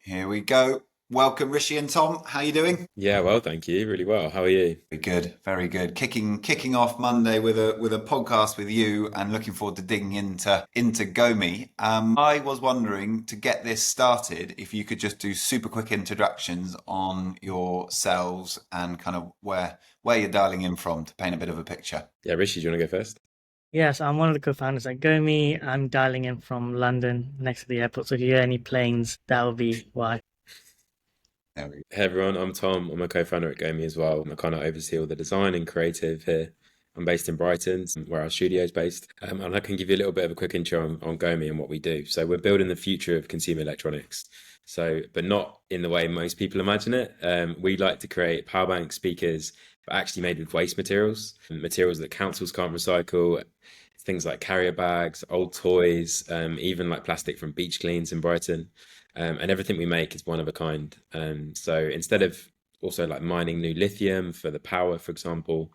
Here we go. Welcome, Rishi and Tom. How you doing? Yeah, well, thank you. Really well. How are you? Very good, very good. Kicking off Monday with a podcast with you, and looking forward to digging into Gomi. I was wondering to get this started, if you could just do super quick introductions on yourselves and kind of where you're dialing in from to paint a bit of a picture. Yeah, Rishi, do you want to go first? Yes, I'm one of the co-founders at Gomi. I'm dialing in from London, next to the airport. So if you hear any planes, that'll be why. There we Hey everyone, I'm Tom. I'm a co-founder at Gomi as well. I kind of oversee all the design and creative here. I'm based in Brighton, where our studio is based. And I can give you a little bit of a quick intro on Gomi and what we do. So we're building the future of consumer electronics. So, but not in the way most people imagine it. We like to create power bank speakers, but actually made with waste materials, materials that councils can't recycle. Things like carrier bags, old toys, even like plastic from beach cleans in Brighton. And everything we make is one of a kind. So instead of also like mining new lithium for the power, for example,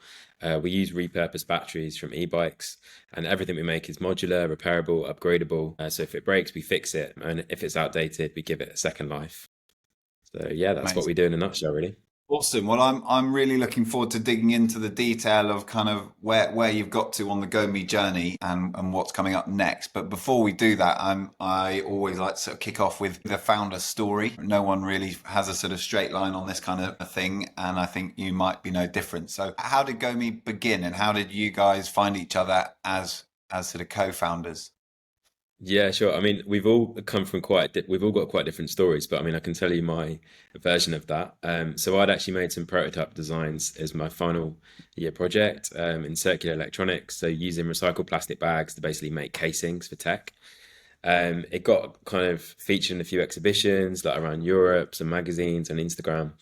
we use repurposed batteries from e-bikes, and everything we make is modular, repairable, upgradable. So if it breaks, we fix it, and if it's outdated, we give it a second life. So yeah, that's what go. we do in a nutshell, really. Awesome. Well, I'm really looking forward to digging into the detail of kind of where you've got to on the GoMe journey and what's coming up next. But before we do that, I always like to sort of kick off with the founder story. No one really has a sort of straight line on this kind of a thing, and I think you might be no different. So, how did GoMe begin, and how did you guys find each other as sort of co-founders? Yeah, sure. I mean, we've all come from we've all got quite different stories, but I mean, I can tell you my version of that. So I'd actually made some prototype designs as my final year project in circular electronics. So using recycled plastic bags to basically make casings for tech. It got kind of featured in a few exhibitions, like around Europe, some magazines and Instagram.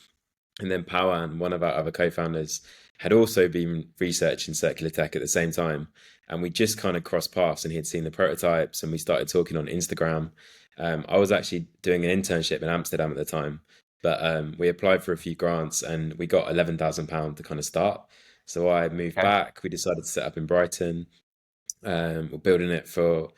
And then Pawan, one of our other co-founders, had also been researching circular tech at the same time. And we just kind of crossed paths and he had seen the prototypes and we started talking on Instagram. I was actually doing an internship in Amsterdam at the time, but we applied for a few grants and we got £11,000 to kind of start. So I moved Okay. back. We decided to set up in Brighton. We're building it for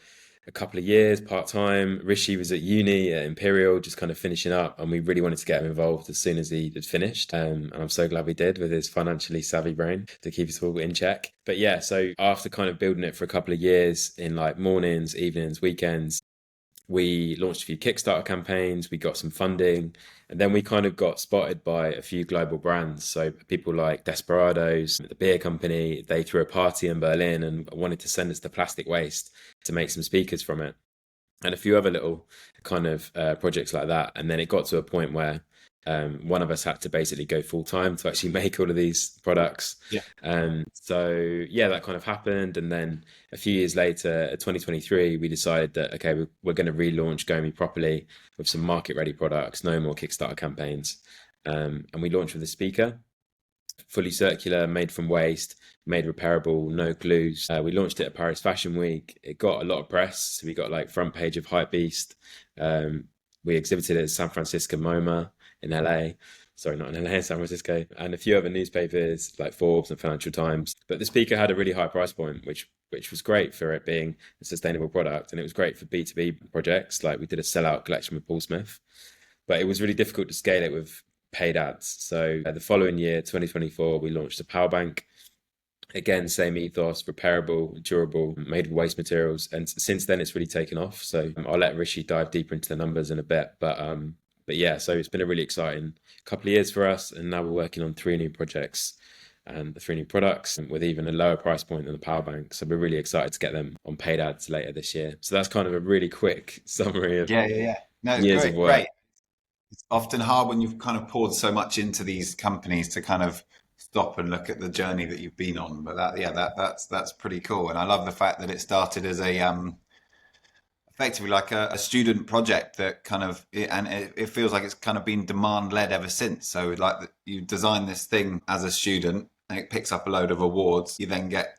a couple of years part time. Rishi was at uni at Imperial, just kind of finishing up, and we really wanted to get him involved as soon as he had finished. And I'm so glad we did with his financially savvy brain to keep us all in check. But yeah, so after kind of building it for a couple of years in like mornings, evenings, weekends, we launched a few Kickstarter campaigns, we got some funding, and then we kind of got spotted by a few global brands. So people like Desperados, the beer company, they threw a party in Berlin and wanted to send us the plastic waste to make some speakers from it, and a few other little kind of projects like that. And then it got to a point where one of us had to basically go full time to actually make all of these products. Yeah. So yeah, that kind of happened. And then a few years later, 2023, we decided that, okay, we're going to relaunch Gomi properly with some market ready products, no more Kickstarter campaigns. And we launched with a speaker, fully circular, made from waste, made repairable, no glues. We launched it at Paris Fashion Week. It got a lot of press. We got like front page of Hypebeast. We exhibited it at San Francisco MoMA in LA. Sorry, not in LA, San Francisco, and a few other newspapers like Forbes and Financial Times. But the speaker had a really high price point, which was great for it being a sustainable product, and it was great for B2B projects. Like we did a sellout collection with Paul Smith, but it was really difficult to scale it with paid ads. So the following year, 2024, we launched a power bank. Again, same ethos, repairable, durable, made with waste materials. And since then, it's really taken off. So I'll let Rishi dive deeper into the numbers in a bit. But yeah, so it's been a really exciting couple of years for us. And now we're working on three new projects and three new products with even a lower price point than the power bank. So we're really excited to get them on paid ads later this year. So that's kind of a really quick summary of Yeah. No, it's years of great, work. great. It's often hard when you've kind of poured so much into these companies to kind of stop and look at the journey that you've been on. But that's pretty cool. And I love the fact that it started as a effectively like a student project that kind of and it feels like it's kind of been demand led ever since. So like you design this thing as a student and it picks up a load of awards. You then get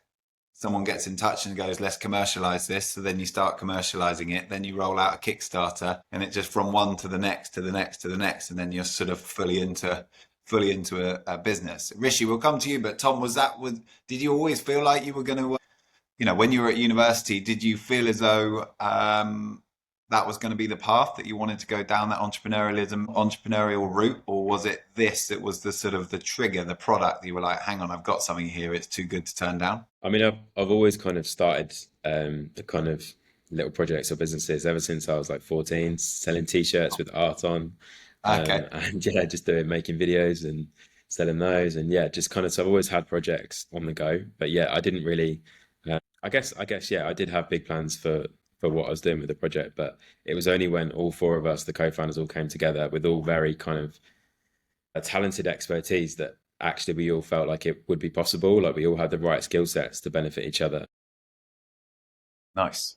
someone gets in touch and goes, let's commercialize this. So then you start commercializing it. Then you roll out a Kickstarter and it just from one to the next, to the next, to the next. And then you're sort of fully into a business. Rishi, we'll come to you, but Tom, did you always feel like you were going to, when you were at university, did you feel as though that was going to be the path that you wanted to go down, that entrepreneurial route, or was it this that was the sort of the trigger, the product that you were like, hang on, I've got something here, it's too good to turn down? I mean, I've always kind of started the kind of little projects or businesses ever since I was like 14, selling t-shirts with art on, Okay, and yeah, just doing making videos and selling those, and yeah, just kind of so I've always had projects on the go. But yeah, I didn't really. I guess yeah, I did have big plans for what I was doing with the project, but it was only when all four of us, the co-founders, all came together with all very kind of a talented expertise that actually we all felt like it would be possible. Like we all had the right skill sets to benefit each other. nice.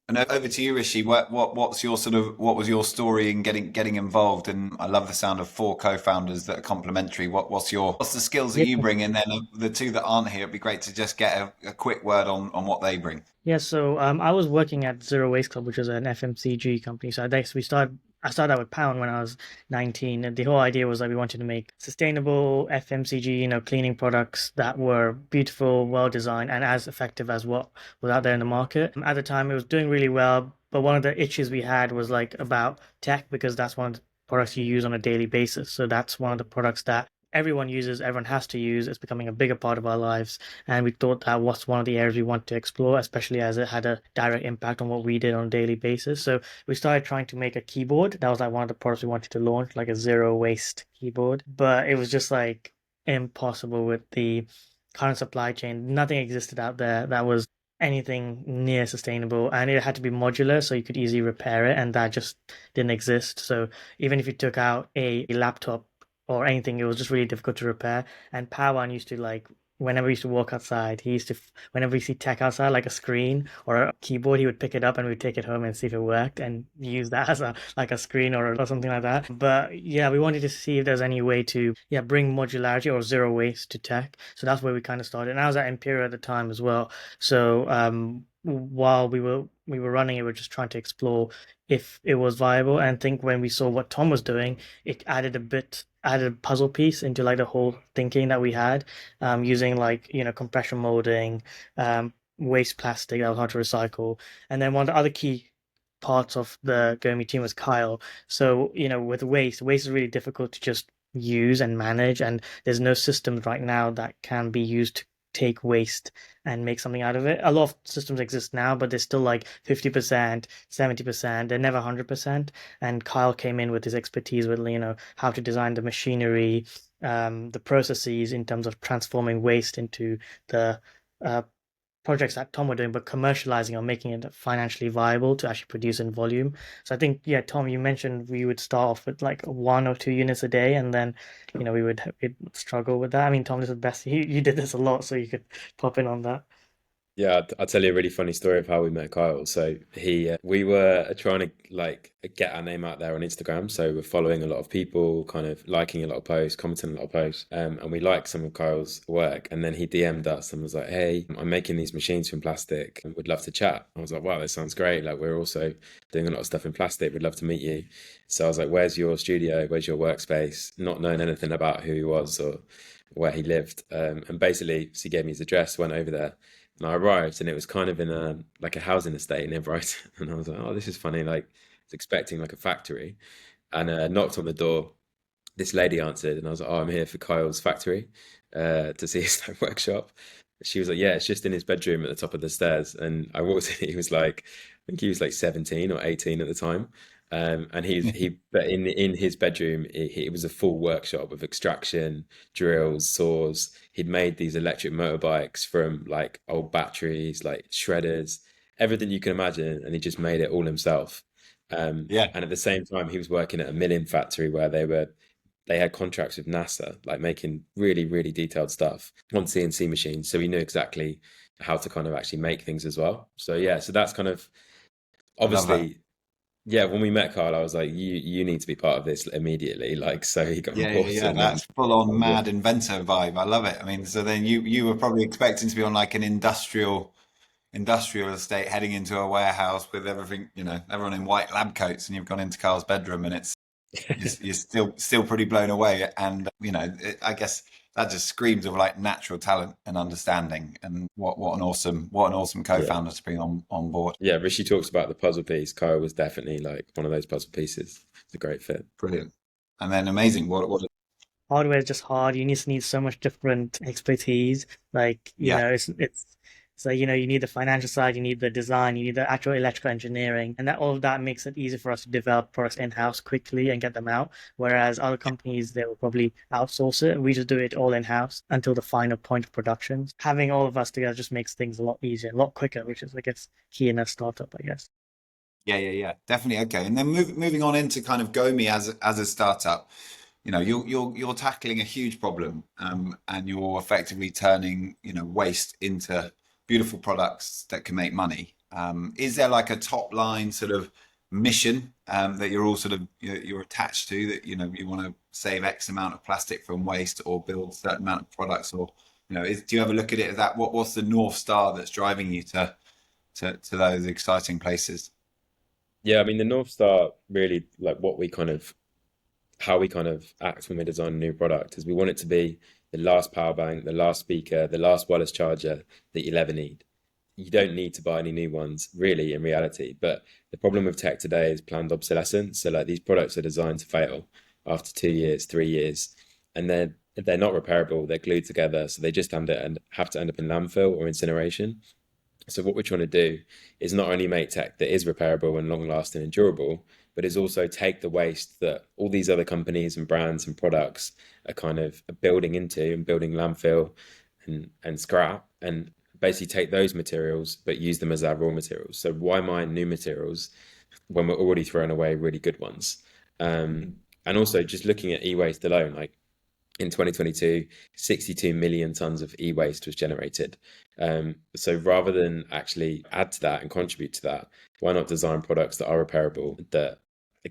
And over to you, Rishi. What's your sort of what was your story in getting involved? And I love the sound of four co-founders that are complementary. What's the skills that Yeah. you bring? And then the two that aren't here, it'd be great to just get a quick word on what they bring. Yeah, so I was working at Zero Waste Club, which is an FMCG company. So I started out with Pound when I was 19, and the whole idea was that we wanted to make sustainable FMCG, cleaning products that were beautiful, well designed, and as effective as what was out there in the market. At the time, it was doing really well, but one of the itches we had was like about tech because that's one of the products you use on a daily basis. So that's one of the products that everyone uses, everyone has to use. It's becoming a bigger part of our lives. And we thought that was one of the areas we want to explore, especially as it had a direct impact on what we did on a daily basis. So we started trying to make a keyboard. That was like one of the products we wanted to launch, like a zero waste keyboard. But it was just like impossible with the current supply chain. Nothing existed out there that was anything near sustainable, and it had to be modular so you could easily repair it, and that just didn't exist. So even if you took out a laptop or anything, it was just really difficult to repair. And Power used to like whenever he used to walk outside, he used to whenever he see tech outside, like a screen or a keyboard, he would pick it up and we'd take it home and see if it worked and use that as a like a screen or something like that. But yeah, we wanted to see if there's any way to bring modularity or zero waste to tech. So that's where we kind of started. And I was at Imperial at the time as well. So while we were running it, we were just trying to explore if it was viable. And I think when we saw what Tom was doing, it added a puzzle piece into like the whole thinking that we had, using like compression molding, waste plastic that was hard to recycle, and then one of the other key parts of the Gomi team was Kyle. So with waste is really difficult to just use and manage, and there's no systems right now that can be used to take waste and make something out of it. A lot of systems exist now, but they're still like 50%, 70%. They're never 100%. And Kyle came in with his expertise with how to design the machinery, the processes in terms of transforming waste into the uh, projects that Tom were doing, but commercializing or making it financially viable to actually produce in volume. So I think, yeah, Tom, you mentioned we would start off with like 1 or 2 units a day, and then we'd struggle with that. I mean, Tom, this is the best. You did this a lot, so you could pop in on that. Yeah, I'll tell you a really funny story of how we met Kyle. So we were trying to like get our name out there on Instagram. So we're following a lot of people, kind of liking a lot of posts, commenting a lot of posts, and we liked some of Kyle's work. And then he DM'd us and was like, "Hey, I'm making these machines from plastic and would love to chat." I was like, "Wow, that sounds great! Like we're also doing a lot of stuff in plastic. We'd love to meet you." So I was like, "Where's your studio? Where's your workspace?" Not knowing anything about who he was or where he lived, and basically, so he gave me his address, went over there. And I arrived, and it was kind of in a like a housing estate near Brighton. And I was like, "Oh, this is funny." Like, I was expecting like a factory, and knocked on the door. This lady answered, and I was like, "Oh, I'm here for Kyle's factory, to see his like, workshop." She was like, "Yeah, it's just in his bedroom at the top of the stairs." And I walked in. He was like, I think he was like 17 or 18 at the time. And but in his bedroom, it was a full workshop of extraction, drills, saws. He'd made these electric motorbikes from like old batteries, like shredders, everything you can imagine, and he just made it all himself. Yeah, And at the same time, he was working at a milling factory where they had contracts with NASA, like making really, really detailed stuff on CNC machines. So he knew exactly how to kind of actually make things as well. So yeah, so that's kind of I love that. obviously, yeah, when we met Carl, I was like, you need to be part of this immediately. Like, so he got on Yeah, yeah, board, yeah. and then That's full on yeah, mad inventor vibe. I love it. I mean, so then you were probably expecting to be on like an industrial estate heading into a warehouse with everything, everyone in white lab coats, and you've gone into Carl's bedroom and it's you're still pretty blown away. And I guess that just screams of like natural talent and understanding. And what an awesome Yeah. co-founder to bring on board. Yeah, Rishi talks about the puzzle piece. Kyle was definitely like one of those puzzle pieces. It's a great fit. Brilliant. And then amazing. What Hardware is just hard. You just need so much different expertise. Like, yeah. it's like, you need the financial side, you need the design, you need the actual electrical engineering, and that all of that makes it easy for us to develop products in-house quickly and get them out. Whereas other companies, they will probably outsource it. We just do it all in-house until the final point of production. Having all of us together just makes things a lot easier, a lot quicker, which is, I guess, key in a startup, I guess. Yeah. Definitely. Okay. And then moving on into kind of Gomi as a startup, you're tackling a huge problem, and you're effectively turning, waste into beautiful products that can make money. Is there like a top line sort of mission, that you're all sort of, you're attached to, that, you want to save X amount of plastic from waste or build a certain amount of products, or, do you ever look at it as that? What's the North Star that's driving you to those exciting places? Yeah, I mean the North Star really like what we kind of how we kind of act when we design a new product is we want it to be the last power bank, the last speaker, the last wireless charger that you'll ever need. You don't need to buy any new ones, really, in reality. But the problem with tech today is planned obsolescence. So like these products are designed to fail after 2 years, 3 years, and they're not repairable. They're glued together, so they just have to end up in landfill or incineration. So what we're trying to do is not only make tech that is repairable and long lasting and durable, but is also take the waste that all these other companies and brands and products are kind of building into and building landfill and scrap, and basically take those materials but use them as our raw materials. So why mine new materials when we're already throwing away really good ones? And also just looking at e-waste alone, like in 2022, 62 million tons of e-waste was generated. So rather than actually add to that and contribute to that, why not design products that are repairable, that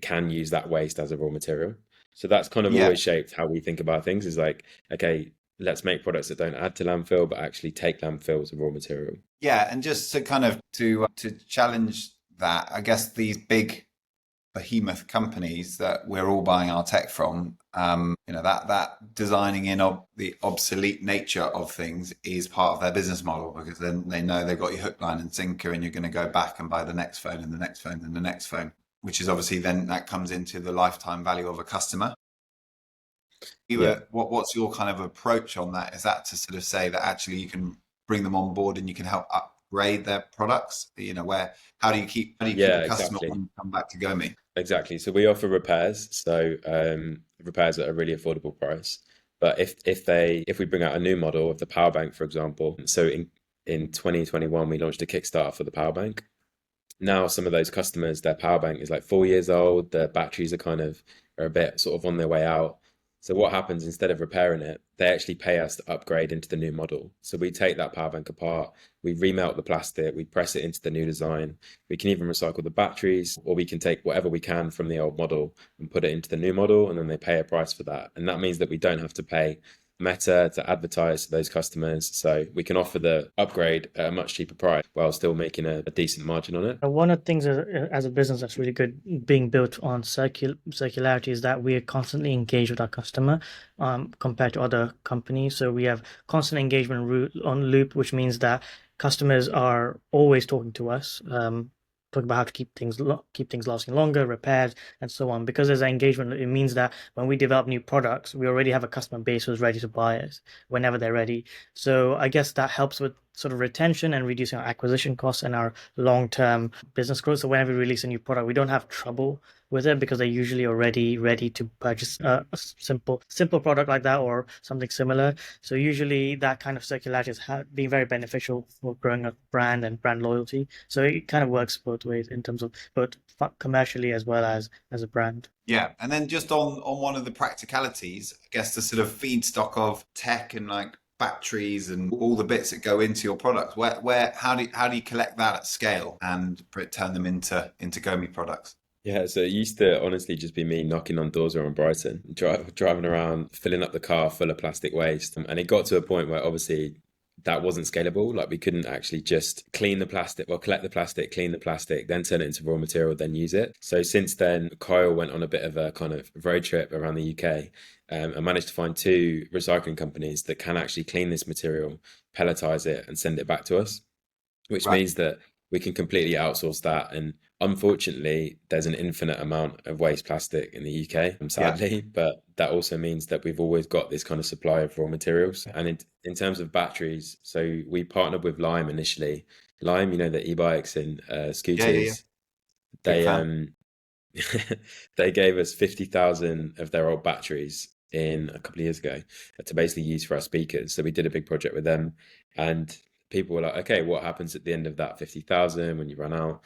can use that waste as a raw material? So that's kind of Yeah. always shaped how we think about things, is like, okay, let's make products that don't add to landfill, but actually take landfill as a raw material. Yeah, and just to kind of to challenge that, I guess these big behemoth companies that we're all buying our tech from, that designing in the obsolete nature of things is part of their business model, because then they know they've got your hook, line, and sinker, and you're going to go back and buy the next phone and the next phone and the next phone, which is obviously then that comes into the lifetime value of a customer. Yeah. What's your kind of approach on that? Is that to sort of say that actually you can bring them on board and you can help upgrade their products? Where how do you keep Yeah, the customer exactly. wanting to come back to Gomi? Exactly. So we offer repairs, so repairs at a really affordable price. But if we bring out a new model of the power bank, for example, so in 2021 we launched a Kickstarter for the power bank. Now some of those customers, their power bank is like 4 years old, their batteries are a bit sort of on their way out. So what happens, instead of repairing it, they actually pay us to upgrade into the new model. So we take that power bank apart, we remelt the plastic, we press it into the new design. We can even recycle the batteries, or we can take whatever we can from the old model and put it into the new model, and then they pay a price for that. And that means that we don't have to pay Meta to advertise to those customers. So we can offer the upgrade at a much cheaper price while still making a decent margin on it. One of the things as a business that's really good being built on circularity is that we are constantly engaged with our customer, compared to other companies. So we have constant engagement on loop, which means that customers are always talking to us, talking about how to keep things lasting longer, repairs, and so on. Because there's an engagement, it means that when we develop new products, we already have a customer base who's ready to buy us whenever they're ready. So I guess that helps with sort of retention and reducing our acquisition costs and our long-term business growth. So whenever we release a new product, we don't have trouble with it because they're usually already ready to purchase a simple product like that or something similar. So usually that kind of circularity has been very beneficial for growing a brand and brand loyalty. So it kind of works both ways in terms of both commercially as well as a brand. Yeah, and then just on one of the practicalities, I guess the sort of feedstock of tech and like batteries and all the bits that go into your products. Where how do you collect that at scale and turn them into Gomi products? Yeah, so it used to honestly just be me knocking on doors around Brighton, driving around, filling up the car full of plastic waste. And it got to a point where obviously that wasn't scalable. Like we couldn't actually just clean the plastic, well, collect the plastic, clean the plastic, then turn it into raw material, then use it. So since then, Kyle went on a bit of a kind of road trip around the UK, and managed to find 2 recycling companies that can actually clean this material, pelletize it, and send it back to us, which Right. means that we can completely outsource that. And unfortunately, there's an infinite amount of waste plastic in the UK, Yeah. sadly, but that also means that we've always got this kind of supply of raw materials. And in terms of batteries, so we partnered with Lime initially. Lime, you know, the e-bikes and Yeah. Yeah. Yeah. scooters, Big they fan. they gave us 50,000 of their old batteries in a couple of years ago to basically use for our speakers. So we did a big project with them, and people were like, okay, what happens at the end of that 50,000 when you run out?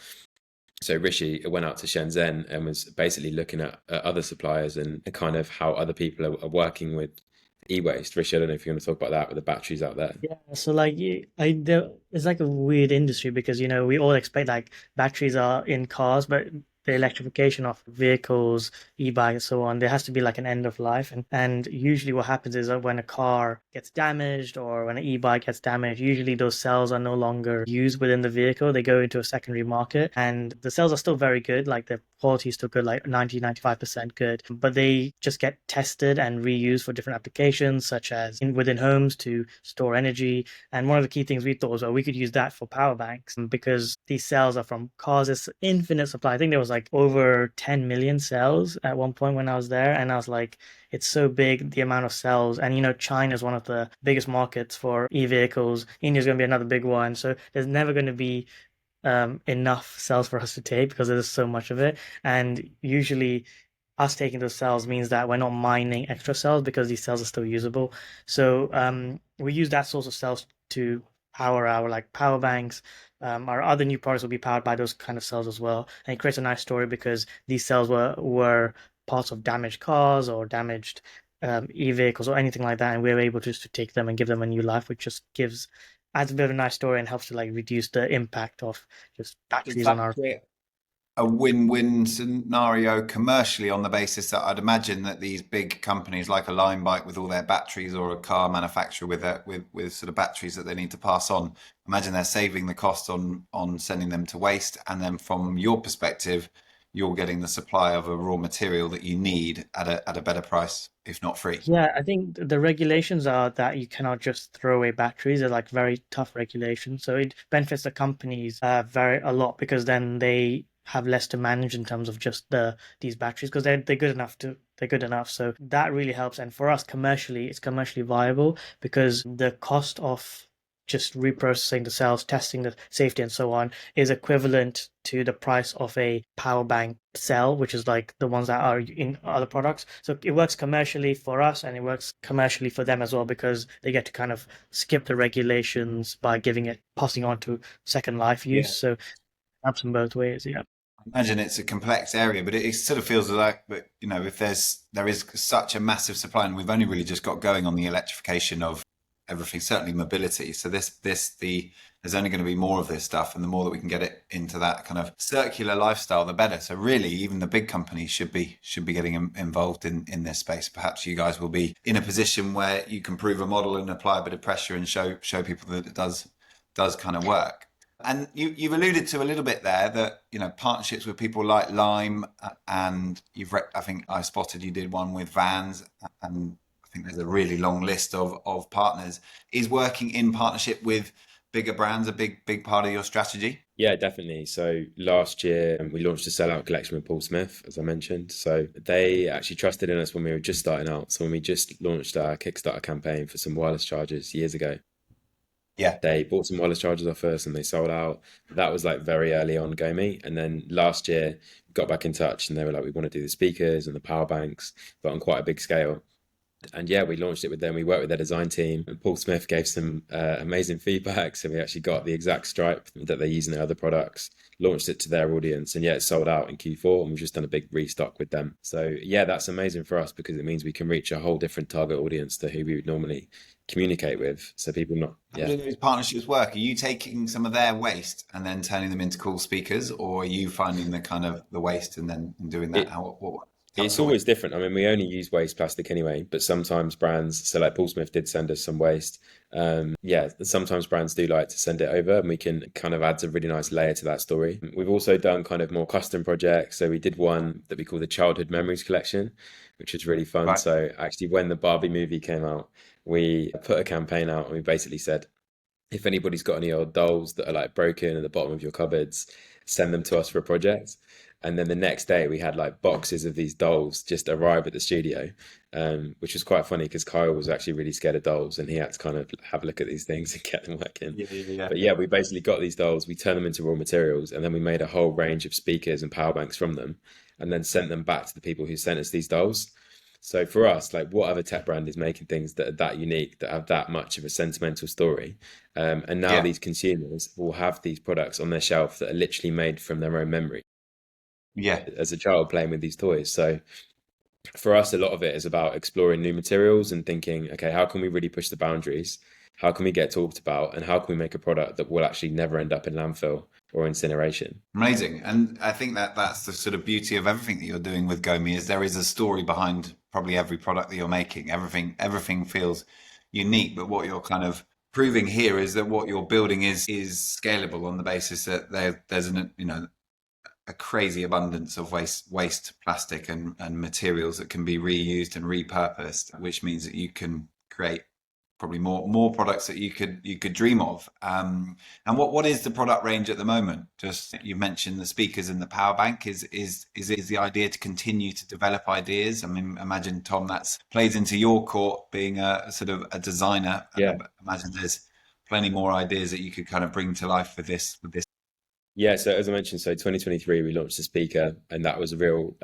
So Rishi went out to Shenzhen and was basically looking at other suppliers and kind of how other people are working with e-waste. Rishi, I don't know if you want to talk about that with the batteries out there. Yeah, so like it's like a weird industry because we all expect like batteries are in cars, but the electrification of vehicles, e-bike, and so on, there has to be like an end of life, and usually what happens is that when a car gets damaged or when an e-bike gets damaged, usually those cells are no longer used within the vehicle. They go into a secondary market, and the cells are still very good, like the quality is still good, like 90-95% good, but they just get tested and reused for different applications, such as within homes to store energy. And one of the key things we thought was, well, we could use that for power banks because these cells are from cars. It's infinite supply. I think there was like over 10 million cells at one point when I was there, and I was like, it's so big, the amount of cells. And China is one of the biggest markets for e-vehicles. India's going to be another big one, so there's never going to be enough cells for us to take because there's so much of it. And usually us taking those cells means that we're not mining extra cells because these cells are still usable. So we use that source of cells to power our like power banks. Our other new products will be powered by those kind of cells as well. And it creates a nice story because these cells were parts of damaged cars or damaged e-vehicles or anything like that, and we were able just to take them and give them a new life, which just adds a bit of a nice story and helps to like reduce the impact of just Does batteries on that our. create a win-win scenario commercially on the basis that I'd imagine that these big companies like a Lime Bike with all their batteries or a car manufacturer with sort of batteries that they need to pass on, imagine they're saving the cost on sending them to waste, and then from your perspective, you're getting the supply of a raw material that you need at a better price, if not free. Yeah, I think the regulations are that you cannot just throw away batteries. They're like very tough regulations. So it benefits the companies very a lot because then they have less to manage in terms of just these batteries because they're good enough. So that really helps. And for us commercially, it's commercially viable because the cost of just reprocessing the cells, testing the safety and so on is equivalent to the price of a power bank cell, which is like the ones that are in other products. So it works commercially for us and it works commercially for them as well because they get to kind of skip the regulations by passing on to second life use. Yeah. So it helps in both ways. Yeah. Imagine it's a complex area, but it sort of feels like that, if there is such a massive supply, and we've only really just got going on the electrification of everything, certainly mobility. So there's only going to be more of this stuff, and the more that we can get it into that kind of circular lifestyle, the better. So really, even the big companies should be getting involved in this space. Perhaps you guys will be in a position where you can prove a model and apply a bit of pressure and show people that it does kind of work. And you've alluded to a little bit there that partnerships with people like Lime, and I think I spotted you did one with Vans, and I think there's a really long list of partners. Is working in partnership with bigger brands a big part of your strategy? Yeah, definitely. So last year we launched a sellout collection with Paul Smith, as I mentioned. So they actually trusted in us when we were just starting out. So when we just launched our Kickstarter campaign for some wireless chargers years ago, Yeah. they bought some wireless chargers off us and they sold out. That was like very early on Gomi. And then last year got back in touch and they were like, we want to do the speakers and the power banks, but on quite a big scale. And yeah, we launched it with them. We worked with their design team, and Paul Smith gave some amazing feedback. So we actually got the exact stripe that they use in their other products, launched it to their audience, and yeah, it sold out in Q4. And we've just done a big restock with them. So yeah, that's amazing for us because it means we can reach a whole different target audience to who we would normally communicate with. So people not. How do those partnerships work? Are you taking some of their waste and then turning them into cool speakers, or are you finding the kind of the waste and then doing that? It's helpful. always different. I mean, we only use waste plastic anyway, but sometimes brands, so like Paul Smith did send us some waste. Yeah, sometimes brands do like to send it over, and we can kind of add a really nice layer to that story. We've also done kind of more custom projects. So we did one that we call the Childhood Memories Collection, which was really fun. Right. So actually, when the Barbie movie came out, we put a campaign out and we basically said, if anybody's got any old dolls that are like broken at the bottom of your cupboards, send them to us for a project. And then the next day we had like boxes of these dolls just arrive at the studio, which was quite funny because Kyle was actually really scared of dolls and he had to kind of have a look at these things and get them working. Yeah, yeah, yeah. But yeah, we basically got these dolls, we turned them into raw materials, and then we made a whole range of speakers and power banks from them, and then sent them back to the people who sent us these dolls. So for us, like what other tech brand is making things that are that unique, that have that much of a sentimental story? And now Yeah, these consumers will have these products on their shelf that are literally made from their own memory yeah, as a child playing with these toys. So for us, a lot of it is about exploring new materials and thinking, okay, how can we really push the boundaries? How can we get talked about? And how can we make a product that will actually never end up in landfill or incineration? amazing. And I think that that's the sort of beauty of everything that you're doing with Gomi is there is a story behind probably every product that you're making. Everything feels unique, but what you're kind of proving here is that what you're building is scalable on the basis that there's an a crazy abundance of waste plastic and materials that can be reused and repurposed, which means that you can create probably more products that you could dream of. And what is the product range at the moment? Just you mentioned the speakers and the power bank. Is the idea to continue to develop ideas? I mean, imagine Tom, that's plays into your court being a sort of a designer. Yeah. Imagine there's plenty more ideas that you could kind of bring to life with this. Yeah, so as I mentioned, so 2023 we launched a speaker, and that was a real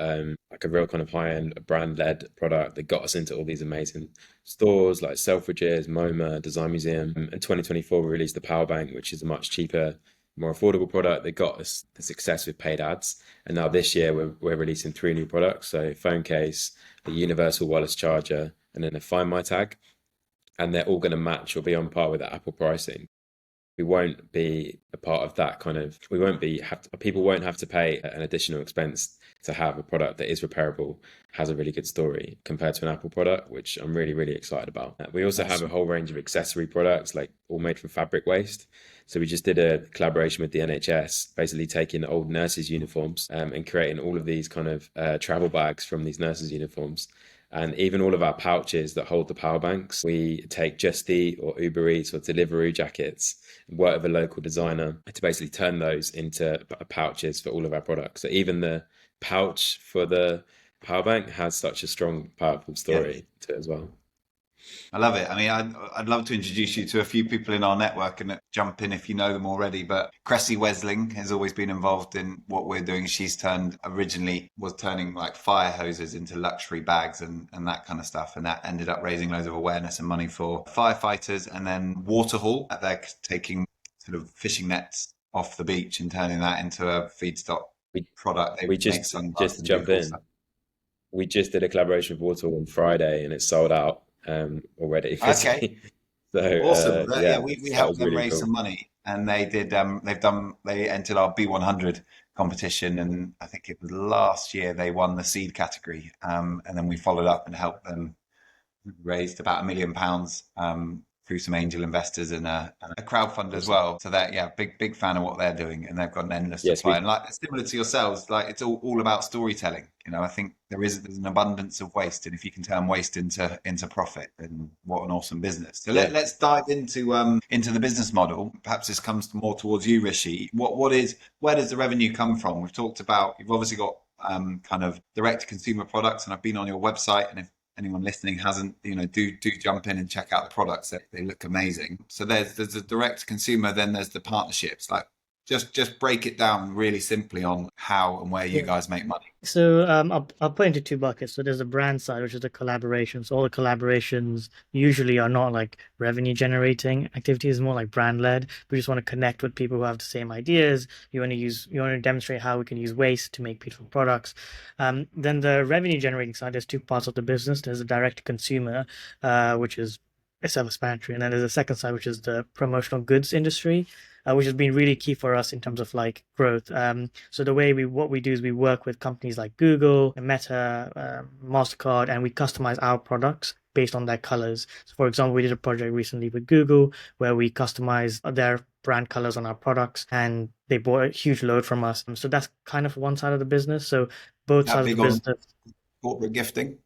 like a real kind of high-end brand-led product that got us into all these amazing stores like Selfridges, MoMA, Design Museum. And 2024 we released the Power Bank, which is a much cheaper, more affordable product that got us the success with paid ads. And now this year we're releasing three new products, so phone case, a universal wireless charger, and then a Find My tag, and they're all going to match or be on par with the Apple pricing. We won't be a part of that kind of, we won't be people won't have to pay an additional expense to have a product that is repairable, has a really good story compared to an Apple product, which I'm really, really excited about. We also have a Awesome. whole range of accessory products, like all made from fabric waste. So we just did a collaboration with the NHS, basically taking old nurses' uniforms and creating all of these kind of travel bags from these nurses' uniforms. And even all of our pouches that hold the power banks, we take Just Eat or Uber Eats or Deliveroo jackets, work with a local designer to basically turn those into pouches for all of our products. So even the pouch for the power bank has such a strong, powerful Yeah. story to it as well. I love it. I mean, I'd love to introduce you to a few people in our network and jump in if you know them already. But Cressy Wesling has always been involved in what we're doing. She's originally was turning like fire hoses into luxury bags and that kind of stuff. And that ended up raising loads of awareness and money for firefighters. And then Waterhaul, they're taking sort of fishing nets off the beach and turning that into a feedstock We, product. They we make just sunglasses to and do jump cool in, stuff. we just did a collaboration with Waterloo on Friday and it's sold out already Okay. physically. So Awesome. Yeah, yeah, we that helped was them really raise cool. some money and they entered our B100 competition and I think it was last year they won the seed category. And then we followed up and helped them raised about £1 million through some angel investors and a crowdfund as Awesome. well. So that yeah, big fan of what they're doing, and they've got an endless Yes, supply. And like similar to yourselves, like it's all about storytelling. I think there's an abundance of waste, and if you can turn waste into profit, then what an awesome business. So yeah. let's dive into the business model. Perhaps this comes more towards you, Rishi. Where does the revenue come from? We've talked about you've obviously got kind of direct to consumer products, and I've been on your website, and if anyone listening hasn't, do jump in and check out the products. They look amazing. So there's a direct consumer, then there's the partnerships. Like just break it down really simply on how and where you Yeah. guys make money. So I'll put into two buckets. So there's a brand side, which is the collaborations. All the collaborations usually are not like revenue generating activities, more like brand led. We just want to connect with people who have the same ideas. You want to demonstrate how we can use waste to make beautiful products. Then the revenue generating side, there's two parts of the business. There's a direct to consumer, which is a self-explanatory, and then there's a second side, which is the promotional goods industry. which has been really key for us in terms of like growth. So the way what we do is we work with companies like Google, Meta, Mastercard, and we customize our products based on their colors. So for example, we did a project recently with Google where we customized their brand colors on our products, and they bought a huge load from us. So that's kind of one side of the business. So both That sides of big the on business. corporate gifting?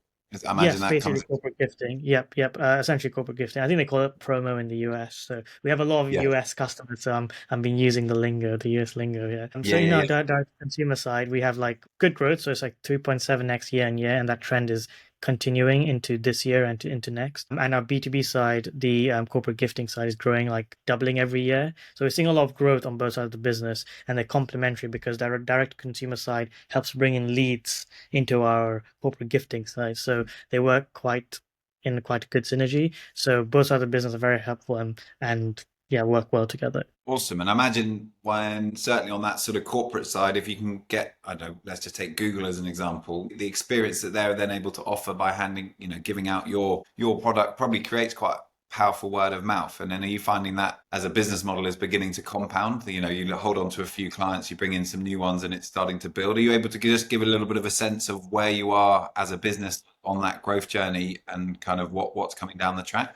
I imagine Yes, that basically comes. corporate gifting. Yep. Essentially corporate gifting. I think they call it promo in the US. So we have a lot of Yeah, US customers. So I'm been using the lingo, the US lingo. Yeah. So yeah, yeah, yeah. direct consumer side, we have like good growth. So it's like 3.7x year on year, and that trend is continuing into this year and into next. And our B2B side, the corporate gifting side, is growing like doubling every year. So we're seeing a lot of growth on both sides of the business, and they're complementary because their direct consumer side helps bring in leads into our corporate gifting side. So they work quite a good synergy. So both sides of the business are very helpful and yeah, work well together. Awesome. And I imagine when certainly on that sort of corporate side, if you can get, I don't know, let's just take Google as an example, the experience that they're then able to offer by handing, giving out your product probably creates quite powerful word of mouth. And then are you finding that as a business model is beginning to compound? You hold on to a few clients, you bring in some new ones and it's starting to build. Are you able to just give a little bit of a sense of where you are as a business on that growth journey and kind of what's coming down the track?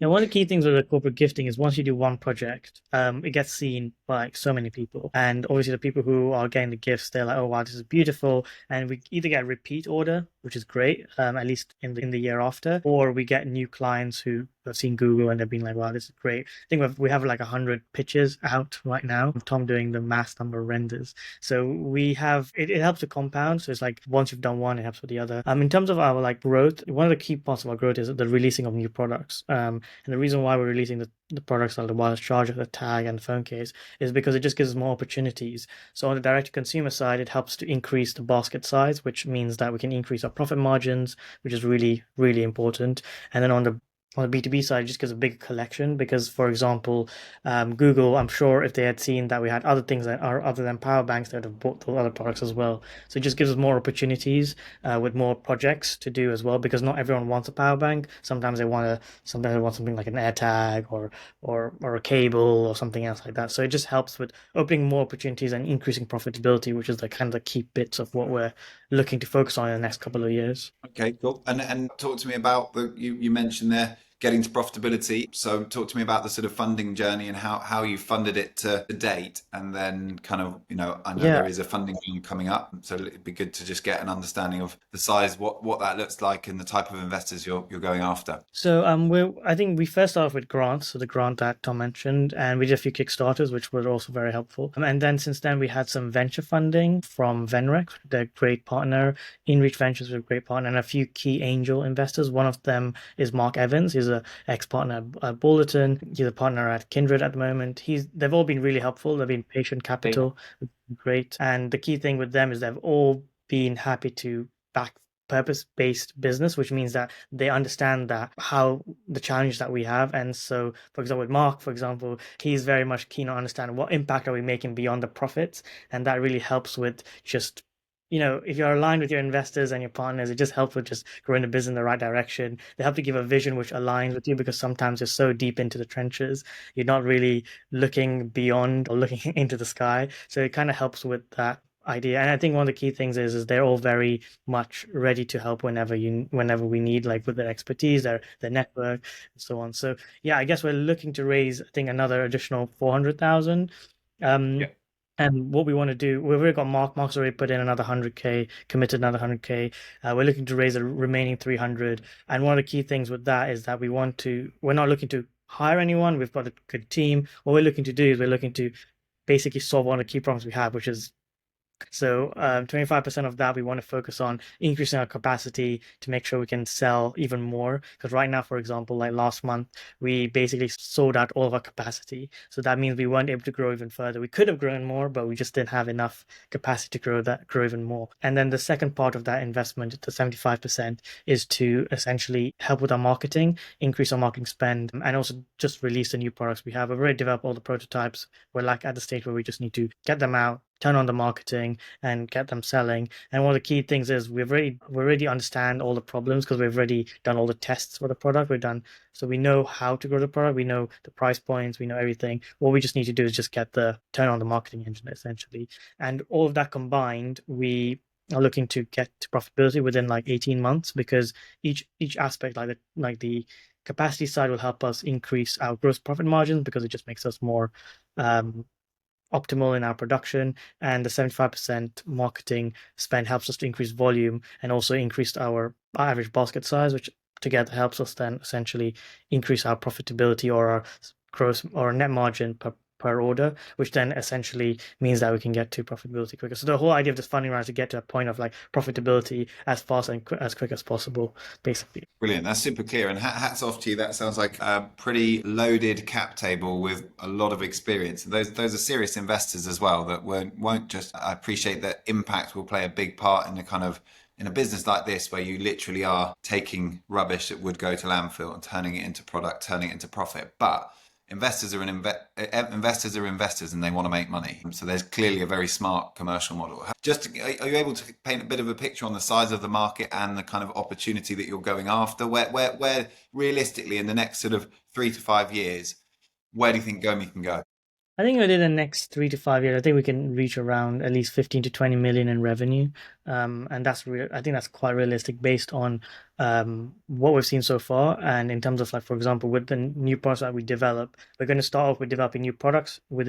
Yeah, one of the key things with the corporate gifting is once you do one project, it gets seen by so many people. And obviously the people who are getting the gifts, they're like, oh wow, this is beautiful. And we either get a repeat order, which is great, at least in the year after, or we get new clients who have seen Google and they've been like, wow, this is great. I think we have like 100 pitches out right now. Tom doing the mass number of renders. So we have it helps to compound. So it's like once you've done one, it helps with the other. In terms of our like growth, one of the key parts of our growth is the releasing of new products. And the reason why we're releasing the products like the wireless charger, the tag, and the phone case is because it just gives us more opportunities. So on the direct to consumer side, it helps to increase the basket size, which means that we can increase our profit margins, which is really, really important. And then on the B2B side, it just gives a bigger collection because, for example, Google, I'm sure if they had seen that we had other things that are other than power banks, they would have bought those other products as well. So it just gives us more opportunities with more projects to do as well because not everyone wants a power bank. Sometimes they want something like an AirTag or a cable or something else like that. So it just helps with opening more opportunities and increasing profitability, which is the kind of the key bits of what we're looking to focus on in the next couple of years. Okay, cool. And talk to me about you mentioned there getting to profitability. So talk to me about the sort of funding journey and how you funded it to date, and then kind of, I know Yeah. there is a funding round coming up, so it'd be good to just get an understanding of the size, what that looks like, and the type of investors you're going after. So I think we first started with grants, so the grant that Tom mentioned, and we did a few Kickstarters, which were also very helpful. And then since then we had some venture funding from Venrec, their great partner, InReach Ventures, was a great partner, and a few key angel investors. One of them is Mark Evans. He's a ex-partner at Bulletin. He's a partner at Kindred at the moment. They've all been really helpful. They've been patient capital, great. And the key thing with them is they've all been happy to back purpose-based business, which means that they understand that how the challenge that we have. And so, for example, with Mark, for example, he's very much keen on understanding what impact are we making beyond the profits, and that really helps with just if you're aligned with your investors and your partners, it just helps with just growing the business in the right direction. They have to give a vision which aligns with you because sometimes you're so deep into the trenches, you're not really looking beyond or looking into the sky. So it kind of helps with that idea. And I think one of the key things is they're all very much ready to help whenever we need, like with their expertise, their network, and so on. So yeah, I guess we're looking to raise, I think, another additional 400,000. Yeah. And what we want to do, we've already got Mark's already put in another 100K, committed another 100K. We're looking to raise the remaining 300. And one of the key things with that is that we're not looking to hire anyone. We've got a good team. What we're looking to do is we're looking to basically solve one of the key problems we have, which is 25% of that we want to focus on increasing our capacity to make sure we can sell even more. Because right now, for example, like last month, we basically sold out all of our capacity. So that means we weren't able to grow even further. We could have grown more, but we just didn't have enough capacity to grow even more. And then the second part of that investment, the 75%, is to essentially help with our marketing, increase our marketing spend, and also just release the new products we have. We've already developed all the prototypes. We're like at the stage where we just need to get them out, turn on the marketing and get them selling. And one of the key things is we already understand all the problems because we've already done all the tests for the product. So we know how to grow the product, we know the price points, we know everything. What we just need to do is just get the turn on the marketing engine essentially. And all of that combined, we are looking to get to profitability within like 18 months, because each aspect, like the capacity side, will help us increase our gross profit margins because it just makes us more um, optimal in our production, and the 75% marketing spend helps us to increase volume and also increase our average basket size, which together helps us then essentially increase our profitability or our gross or net margin per order, which then essentially means that we can get to profitability quicker. So the whole idea of this funding round is to get to a point of like profitability as fast and as quick as possible, basically. Brilliant. That's super clear. And hats off to you. That sounds like a pretty loaded cap table with a lot of experience. Those are serious investors as well that won't just, I appreciate that impact will play a big part in the kind of, in a business like this where you literally are taking rubbish that would go to landfill and turning it into product, turning it into profit. But investors are investors and they want to make money. So there's clearly a very smart commercial model. Just are you able to paint a bit of a picture on the size of the market and the kind of opportunity that you're going after? Where realistically in the next sort of 3 to 5 years, where do you think Gomi can go? I think within the next 3 to 5 years, I think we can reach around at least 15 to 20 million in revenue. And that's real. I think that's quite realistic based on what we've seen so far. And in terms of like, for example, with the new products that we develop, we're going to start off with developing new products for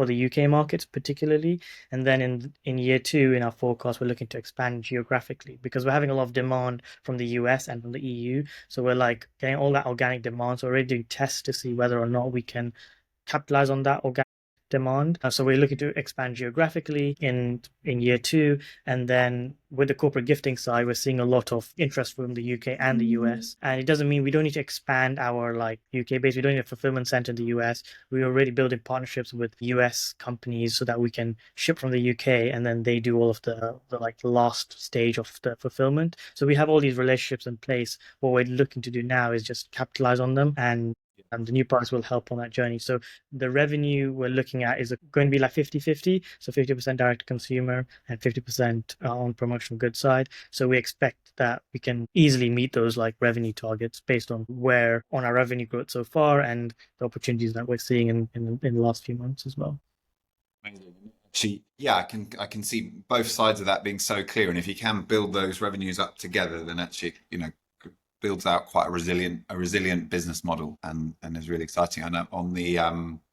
the UK markets particularly. And then in year two, in our forecast, we're looking to expand geographically because we're having a lot of demand from the US and from the EU. So we're like getting all that organic demand. So we're already doing tests to see whether or not we can capitalize on that organic demand. So we're looking to expand geographically in year two, and then with the corporate gifting side, we're seeing a lot of interest from the UK and the US. And it doesn't mean we don't need to expand our like UK base. We don't need a fulfillment center in the US. We're already building partnerships with US companies so that we can ship from the UK, and then they do all of the like last stage of the fulfillment. So we have all these relationships in place. What we're looking to do now is just capitalize on them, and the new products will help on that journey. So the revenue we're looking at is going to be like 50-50. So 50% direct to consumer and 50% on promotional goods side. So we expect that we can easily meet those like revenue targets based on where on our revenue growth so far and the opportunities that we're seeing in the last few months as well. Actually, yeah, I can see both sides of that being so clear. And if you can build those revenues up together, then actually, builds out quite a resilient business model and is really exciting. And on the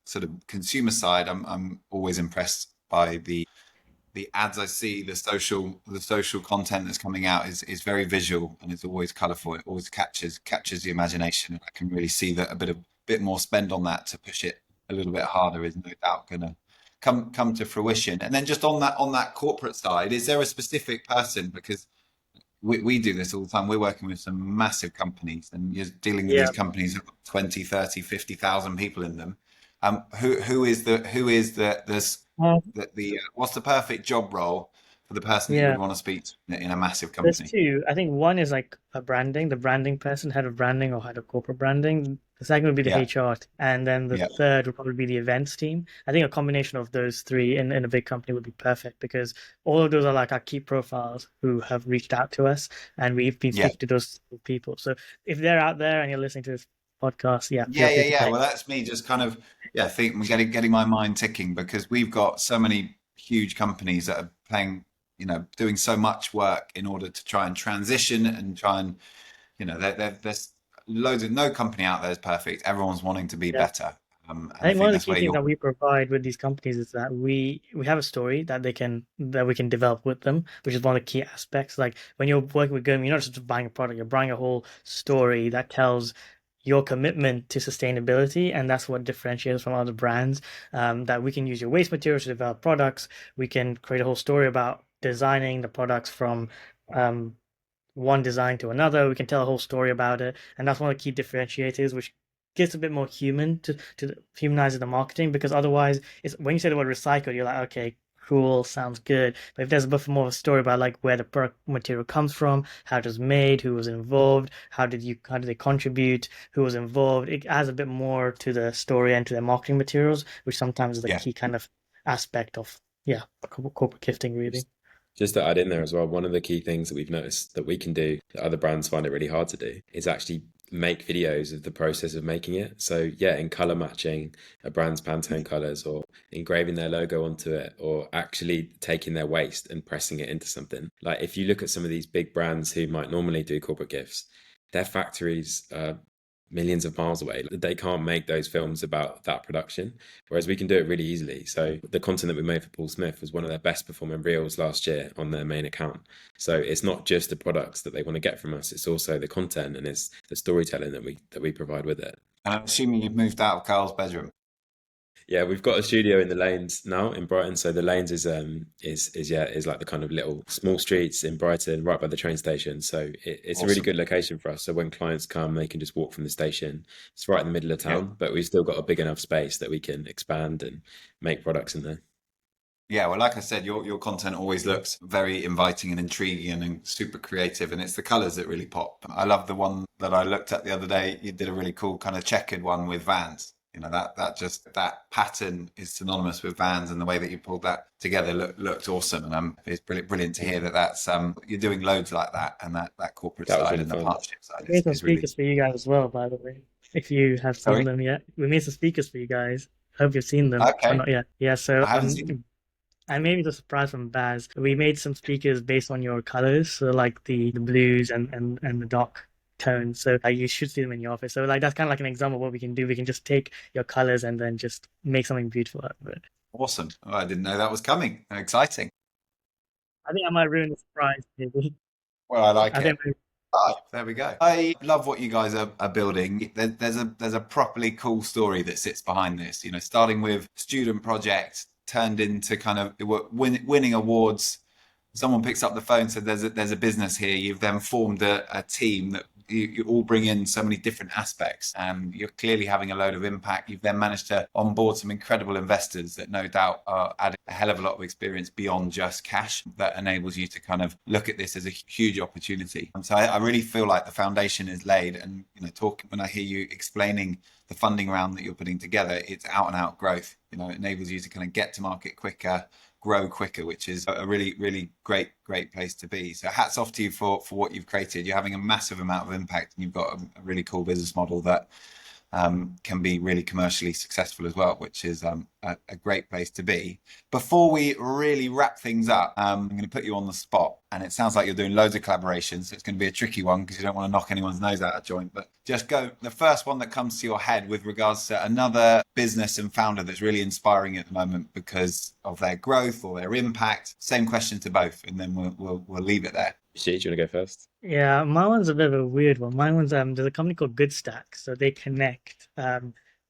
sort of consumer side, I'm always impressed by the ads I see, the social content that's coming out is very visual and it's always colourful. It always captures the imagination. I can really see that a bit more spend on that to push it a little bit harder is no doubt going to come to fruition. And then just on that corporate side, is there a specific person? Because we do this all the time. We're working with some massive companies and you're dealing with Yeah. these companies with 20, 30, 50,000 people in them. Who is the what's the perfect job role for the person that you Yeah. would want to speak to in a massive There's company? two. I think one is like the branding person, head of branding or head of corporate branding. The second would be the Yeah, HR, and then the yeah, third would probably be the events team. I think a combination of those three in a big company would be perfect because all of those are like our key profiles who have reached out to us, and we've been yeah. speaking to those people. So if they're out there and you're listening to this podcast, yeah, feel Yeah, yeah, free to yeah. connect. Well, that's me just kind of, yeah, think I'm getting my mind ticking because we've got so many huge companies that are playing, doing so much work in order to try and transition and try and, there's loads of, no company out there is perfect. Everyone's wanting to be Yeah. better. I And I think one think of the that's key where things you're, that we provide with these companies is that we have a story that we can develop with them, which is one of the key aspects. Like when you're working with Gomi, you're not just buying a product, you're buying a whole story that tells your commitment to sustainability, and that's what differentiates from other brands. That we can use your waste materials to develop products. We can create a whole story about designing the products from um, one design to another. We can tell a whole story about it, and that's one of the key differentiators, which gets a bit more human to humanize the marketing. Because otherwise, it's when you say the word recycle, you're like, okay, cool, sounds good. But if there's a bit more of a story about like where the product material comes from, how it was made, who was involved, how did they contribute, who was involved, it adds a bit more to the story and to their marketing materials, which sometimes is the yeah. key kind of aspect of yeah, corporate gifting really. Just to add in there as well, one of the key things that we've noticed that we can do that other brands find it really hard to do is actually make videos of the process of making it. So yeah, in color matching a brand's Pantone colors, or engraving their logo onto it, or actually taking their waste and pressing it into something. Like if you look at some of these big brands who might normally do corporate gifts, their factories are millions of miles away. They can't make those films about that production, whereas we can do it really easily. So the content that we made for Paul Smith was one of their best performing reels last year on their main account. So it's not just the products that they want to get from us, it's also the content and it's the storytelling that we provide with it. And I'm assuming you've moved out of Carl's bedroom. Yeah, we've got a studio in the Lanes now in Brighton. So the Lanes is like the kind of little small streets in Brighton, right by the train station. So it's a really Awesome. good location for us. So when clients come, they can just walk from the station. It's right in the middle of Yeah. town, but we've still got a big enough space that we can expand and make products in there. Yeah, well, like I said, your content always looks very inviting and intriguing and super creative, and it's the colors that really pop. I love the one that I looked at the other day. You did a really cool kind of checkered one with Vans. You know, that pattern is synonymous with Vans, and the way that you pulled that together looked awesome. And it's brilliant to hear that that's you're doing loads like that, and that corporate That was side really and the fun. partnership side We made some is really. speakers for you guys as well, by the way. If you have seen Sorry. them yet, we made some speakers for you guys. Hope you've seen them or Okay, not yet. Yeah, so I haven't seen. and maybe the surprise from Baz. We made some speakers based on your colors, so like the blues and the dark tones. So you should see them in your office. So like that's kind of like an example of what we can do. We can just take your colors and then just make something beautiful out of it. Awesome. Oh, I didn't know that was coming. Exciting. I think I might ruin the surprise, maybe. Well, I like I it. think Oh, there we go. I love what you guys are building. There's a properly cool story that sits behind this. You know, starting with student project turned into kind of winning awards. Someone picks up the phone, said there's a business here. You've then formed a team that you all bring in so many different aspects, and you're clearly having a load of impact. You've then managed to onboard some incredible investors that no doubt are adding a hell of a lot of experience beyond just cash that enables you to kind of look at this as a huge opportunity. And so I really feel like the foundation is laid. And you know, when I hear you explaining the funding round that you're putting together, it's out and out growth. You know, it enables you to kind of get to market quicker, grow quicker, which is a really, really great place to be. So hats off to you for what you've created. You're having a massive amount of impact, and you've got a really cool business model that can be really commercially successful as well, which is a great place to be. Before we really wrap things up, I'm going to put you on the spot, and it sounds like you're doing loads of collaborations, so it's going to be a tricky one because you don't want to knock anyone's nose out of joint, but just go the first one that comes to your head with regards to another business and founder that's really inspiring at the moment because of their growth or their impact. Same question to both, and then we'll leave it there. Rishi, do you want to go first? yeah, my one's a bit of a weird one. My one's there's a company called Good Stack, so they connect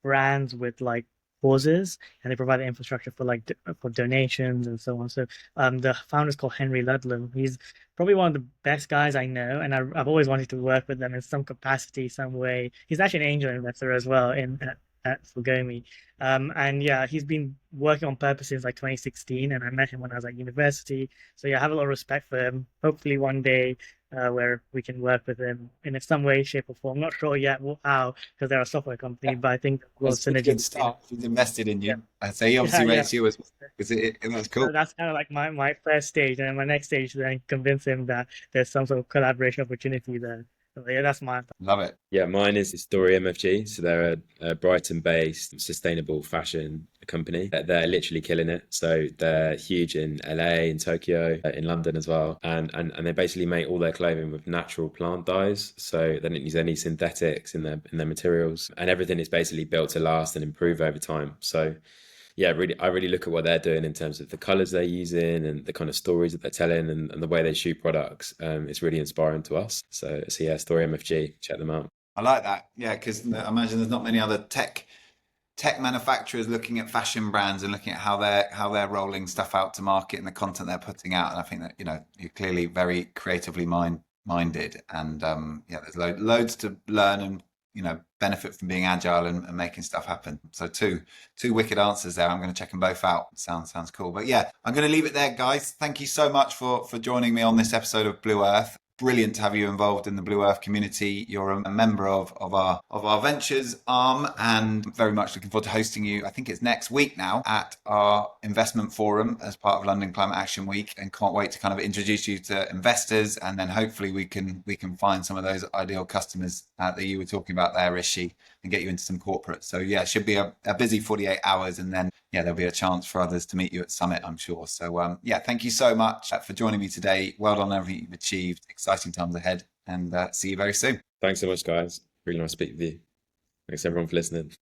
brands with like causes, and they provide the infrastructure for like for donations and so on. So the founder's called Henry Ludlam. He's probably one of the best guys I know, and I've always wanted to work with them in some capacity, some way. He's actually an angel investor as well in at Gomi. And yeah, he's been working on purpose since like 2016, and I met him when I was at university. So yeah, I have a lot of respect for him. Hopefully one day where we can work with him in some way, shape, or form. Not sure yet how, because they're a software company, but I think there's a lot of It's a synergy good between start. us. He's invested in Yeah, you. So he obviously yeah. rates you as because that's So cool. that's kind of like my first stage, and then my next stage then convince him that there's some sort of collaboration opportunity there. So yeah, that's my Love it. Yeah, mine is Story MFG. So they're a Brighton-based sustainable fashion company. They're literally killing it. So they're huge in LA, in Tokyo, in London as well. And they basically make all their clothing with natural plant dyes. So they don't use any synthetics in their materials. And everything is basically built to last and improve over time. So yeah, I really look at what they're doing in terms of the colors they're using and the kind of stories that they're telling and the way they shoot products. It's really inspiring to us. So yeah, Story MFG, check them out. I like that. Yeah, because I imagine there's not many other tech manufacturers looking at fashion brands and looking at how they're rolling stuff out to market and the content they're putting out. And I think that you're clearly very creatively minded, and yeah, there's loads to learn and benefit from being agile and making stuff happen. So two wicked answers there. I'm going to check them both out. Sounds cool. But yeah, I'm going to leave it there, guys. Thank you so much for joining me on this episode of Blue Earth. brilliant to have you involved in the Blue Earth community. You're a member of our ventures arm, and very much looking forward to hosting you. I think it's next week now at our investment forum as part of London Climate Action Week, and can't wait to kind of introduce you to investors, and then hopefully we can find some of those ideal customers that you were talking about there, Rishi, and get you into some corporates. So yeah, it should be a busy 48 hours, and then there'll be a chance for others to meet you at Summit, I'm sure. So thank you so much for joining me today. Well done on everything you've achieved. Exciting times ahead, and see you very soon. Thanks so much, guys. Really nice to speak with you. Thanks everyone for listening.